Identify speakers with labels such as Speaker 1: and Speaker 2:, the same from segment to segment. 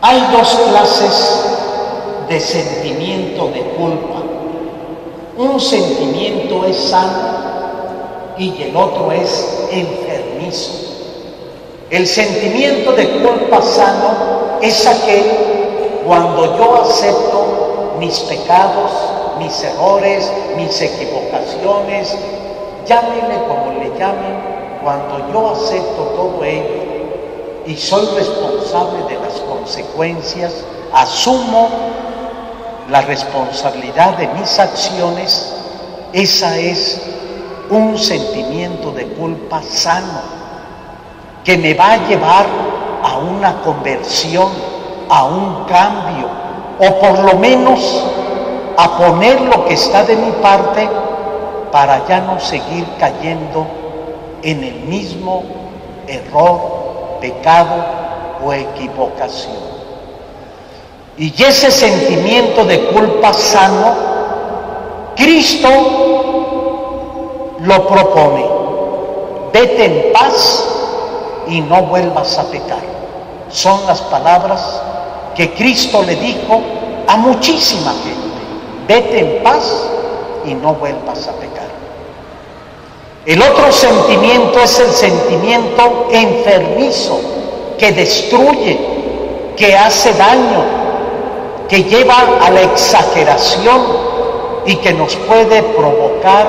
Speaker 1: Hay dos clases de sentimiento de culpa. Un sentimiento es sano y el otro es enfermizo. El sentimiento de culpa sano es aquel cuando yo acepto mis pecados, mis errores, mis equivocaciones, llámenle como le llamen, cuando yo acepto todo ello y soy responsable de las consecuencias, asumo la responsabilidad de mis acciones, esa es un sentimiento de culpa sano, que me va a llevar a una conversión, a un cambio, o por lo menos a poner lo que está de mi parte para ya no seguir cayendo en el mismo error, pecado o equivocación. Y ese sentimiento de culpa sano, Cristo lo propone: vete en paz y no vuelvas a pecar. Son las palabras que Cristo le dijo a muchísima gente: vete en paz y no vuelvas a pecar. El otro sentimiento es el sentimiento enfermizo, que destruye, que hace daño, que lleva a la exageración y que nos puede provocar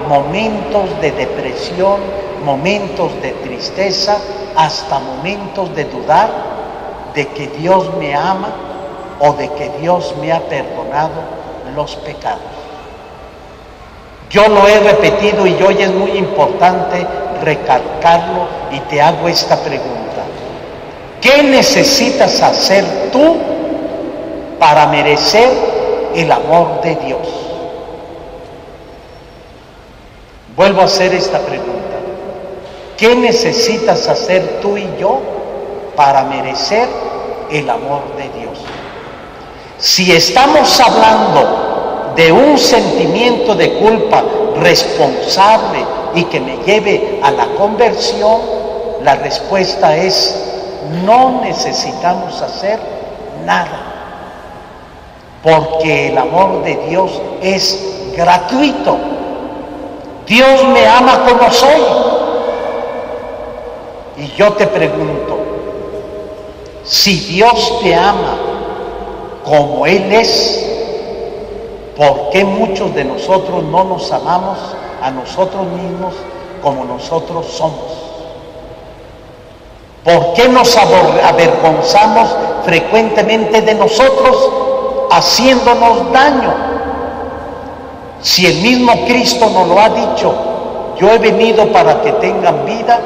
Speaker 1: momentos de depresión, momentos de tristeza, hasta momentos de dudar de que Dios me ama o de que Dios me ha perdonado los pecados. Yo lo he repetido y hoy es muy importante recalcarlo y te hago esta pregunta: ¿qué necesitas hacer tú para merecer el amor de Dios? Vuelvo a hacer esta pregunta: ¿qué necesitas hacer tú y yo para merecer el amor de Dios? Si estamos hablando de un sentimiento de culpa responsable y que me lleve a la conversión, la respuesta es: no necesitamos hacer nada, porque el amor de Dios es gratuito. Dios me ama como soy. Y yo te pregunto, si Dios te ama como Él es, ¿por qué muchos de nosotros no nos amamos a nosotros mismos como nosotros somos? ¿Por qué nos avergonzamos frecuentemente de nosotros, haciéndonos daño? Si el mismo Cristo nos lo ha dicho: yo he venido para que tengan vida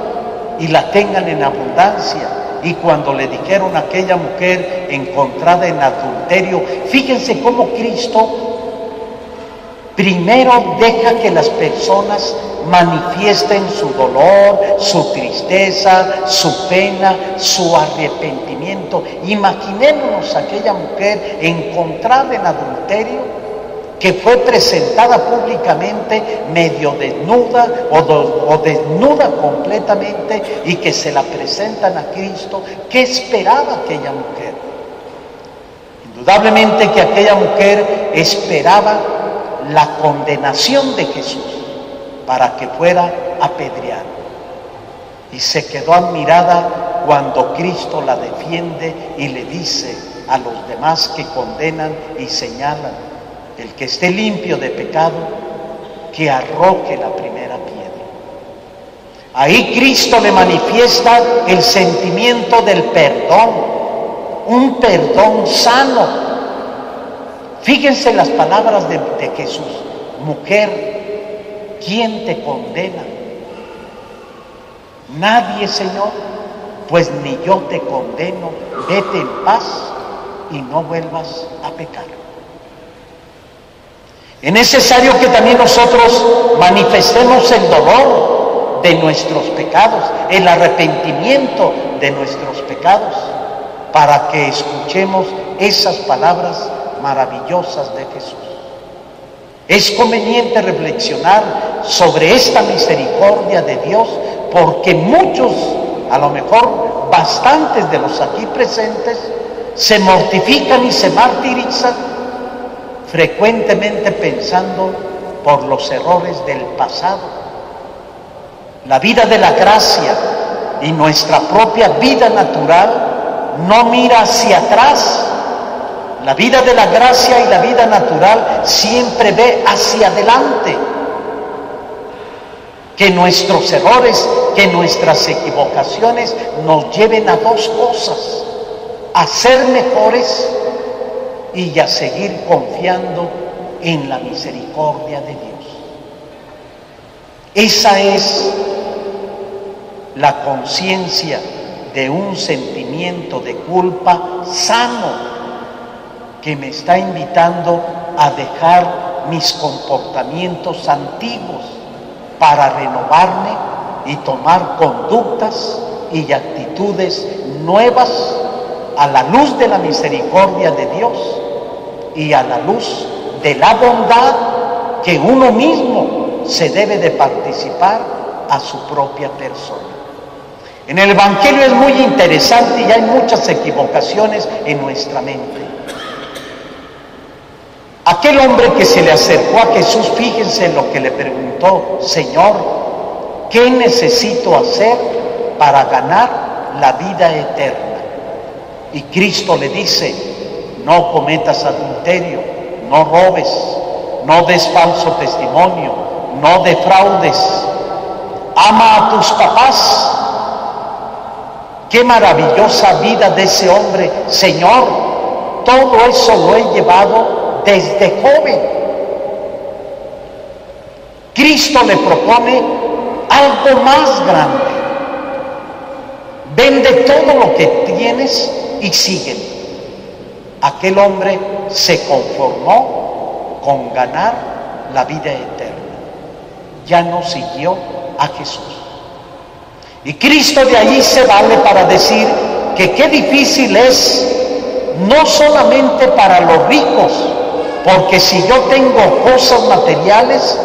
Speaker 1: y la tengan en abundancia. Y cuando le dijeron a aquella mujer encontrada en adulterio, fíjense cómo Cristo primero deja que las personas manifiesten su dolor, su tristeza, su pena, su arrepentimiento. Imaginémonos a aquella mujer encontrada en adulterio, que fue presentada públicamente medio desnuda o desnuda completamente, y que se la presentan a Cristo. ¿Qué esperaba aquella mujer? Indudablemente que aquella mujer esperaba la condenación de Jesús para que fuera apedreado, y se quedó admirada cuando Cristo la defiende y le dice a los demás que condenan y señalan: el que esté limpio de pecado, que arroje la primera piedra. Ahí Cristo le manifiesta el sentimiento del perdón, un perdón sano. Fíjense las palabras de Jesús: mujer, ¿quién te condena? Nadie, Señor. Pues ni yo te condeno, vete en paz y no vuelvas a pecar. Es necesario que también nosotros manifestemos el dolor de nuestros pecados, el arrepentimiento de nuestros pecados, para que escuchemos esas palabras maravillosas de Jesús. Es conveniente reflexionar sobre esta misericordia de Dios, porque muchos, a lo mejor bastantes de los aquí presentes, se mortifican y se martirizan, frecuentemente pensando por los errores del pasado. La vida de la gracia y nuestra propia vida natural no mira hacia atrás. La vida de la gracia y la vida natural siempre ve hacia adelante. Que nuestros errores, que nuestras equivocaciones nos lleven a dos cosas: a ser mejores y a seguir confiando en la misericordia de Dios. Esa es la conciencia de un sentimiento de culpa sano que me está invitando a dejar mis comportamientos antiguos para renovarme y tomar conductas y actitudes nuevas a la luz de la misericordia de Dios y a la luz de la bondad que uno mismo se debe de participar a su propia persona. En el Evangelio es muy interesante y hay muchas equivocaciones en nuestra mente. Aquel hombre que se le acercó a Jesús, fíjense en lo que le preguntó: Señor, ¿qué necesito hacer para ganar la vida eterna? Y Cristo le dice: no cometas adulterio, no robes, no des falso testimonio, no defraudes, ama a tus papás. Qué maravillosa vida de ese hombre. Señor, todo eso lo he llevado desde joven. Cristo le propone algo más grande: vende todo lo que tienes y sígueme. Aquel hombre se conformó con ganar la vida eterna, ya no siguió a Jesús. Y Cristo de allí se vale para decir que qué difícil es, no solamente para los ricos, porque si yo tengo cosas materiales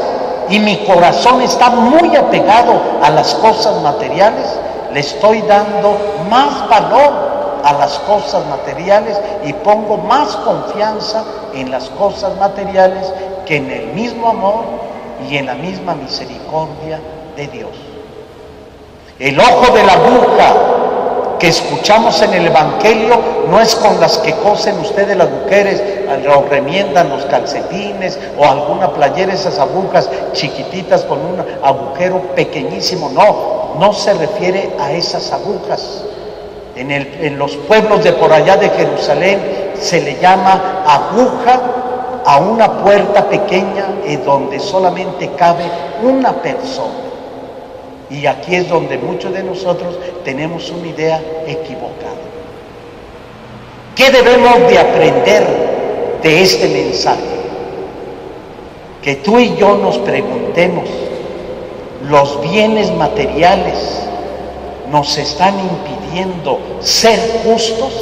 Speaker 1: y mi corazón está muy apegado a las cosas materiales, le estoy dando más valor a las cosas materiales y pongo más confianza en las cosas materiales que en el mismo amor y en la misma misericordia de Dios. El ojo de la aguja que escuchamos en el Evangelio no es con las que cosen ustedes las mujeres o remiendan los calcetines o alguna playera, esas agujas chiquititas con un agujero pequeñísimo. No se refiere a esas agujas. En los pueblos de por allá de Jerusalén se le llama aguja a una puerta pequeña en donde solamente cabe una persona. Y aquí es donde muchos de nosotros tenemos una idea equivocada. ¿Qué debemos de aprender de este mensaje? Que tú y yo nos preguntemos: ¿los bienes materiales nos están impidiendo ser justos?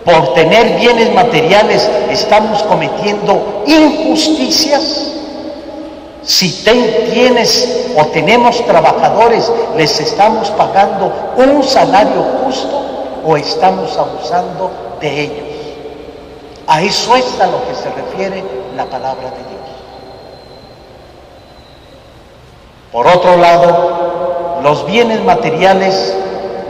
Speaker 1: ¿Por tener bienes materiales estamos cometiendo injusticias? Si tienes o tenemos trabajadores, ¿les estamos pagando un salario justo o estamos abusando de ellos? A eso es a lo que se refiere la palabra de Dios. Por otro lado, los bienes materiales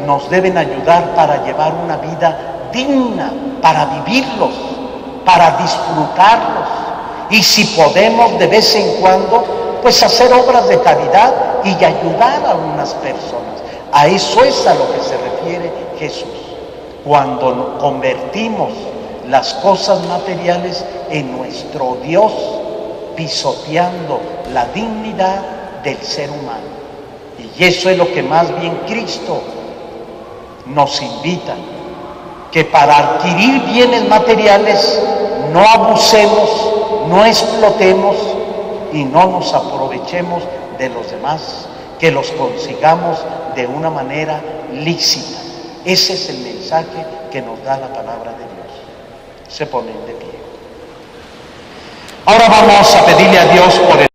Speaker 1: nos deben ayudar para llevar una vida digna, para vivirlos, para disfrutarlos. Y si podemos de vez en cuando, pues hacer obras de caridad y ayudar a unas personas. A eso es a lo que se refiere Jesús. Cuando convertimos las cosas materiales en nuestro Dios, pisoteando la dignidad del ser humano. Y eso es lo que más bien Cristo nos invita, que para adquirir bienes materiales no abusemos, no explotemos y no nos aprovechemos de los demás, que los consigamos de una manera lícita. Ese es el mensaje que nos da la palabra de Dios. Se ponen de pie. Ahora vamos a pedirle a Dios por el